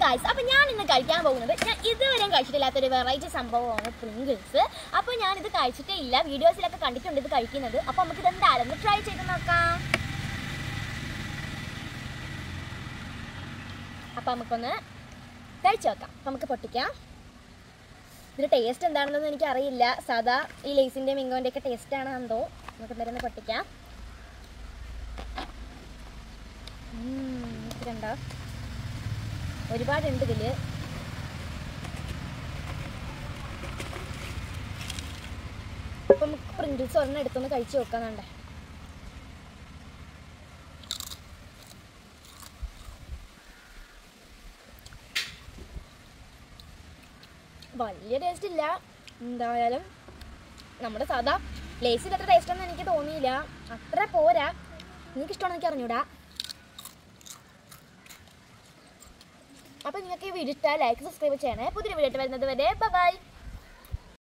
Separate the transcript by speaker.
Speaker 1: Guys, അപ്പോൾ ഞാൻ ഇന്ന് കഴിക്കാൻ പോകുന്നത് ഞാൻ ഇതുവരെയും കഴിച്ചിട്ടില്ലാത്തൊരു വെറൈറ്റി സംഭവമാണ് പ്രിങ്കിൾസ്. അപ്പോൾ ഞാനിത് കഴിച്ചിട്ടേ ഇല്ല, വീഡിയോസിലൊക്കെ കണ്ടിട്ടുണ്ട് ഇത് കഴിക്കുന്നത്. അപ്പോൾ നമുക്കിത് എന്തായാലും ട്രൈ ചെയ്ത് നോക്കാം. അപ്പോൾ നമുക്കൊന്ന് കഴിച്ച് നോക്കാം. അപ്പോൾ നമുക്ക് പൊട്ടിക്കാം. ഇതിൻ്റെ ടേസ്റ്റ് എന്താണെന്നൊന്നും എനിക്കറിയില്ല. സാധാ ഈ ലേസിൻ്റെ മിങ്കോൻ്റെ ഒക്കെ ടേസ്റ്റാണ് എന്തോ. നമുക്ക് എന്തായാലും പൊട്ടിക്കാം. കണ്ടോ, ഒരുപാടുണ്ട് ഇതിൽ. അപ്പം നമുക്ക് പ്രിങ്കിൾസ് ഒരെണ്ണം എടുത്തൊന്ന് കഴിച്ച് നോക്കാന്നുണ്ടേ. വലിയ ടേസ്റ്റ് ഇല്ല, എന്തായാലും നമ്മുടെ സാധാ ലേസിൻ്റെ അത്ര ടേസ്റ്റൊന്നും എനിക്ക് തോന്നിയില്ല. അത്ര പോരാ. നിങ്ങൾക്കിഷ്ടമാണെന്ന് എനിക്ക് അറിഞ്ഞൂടാ. അപ്പോൾ നിങ്ങൾക്ക് ഈ വീഡിയോ ഇഷ്ടമായി ലൈക്ക് സബ്സ്ക്രൈബ് ചെയ്യണേ. പുതിയൊരു വീഡിയോ വരുന്നത് വരെ ബൈ.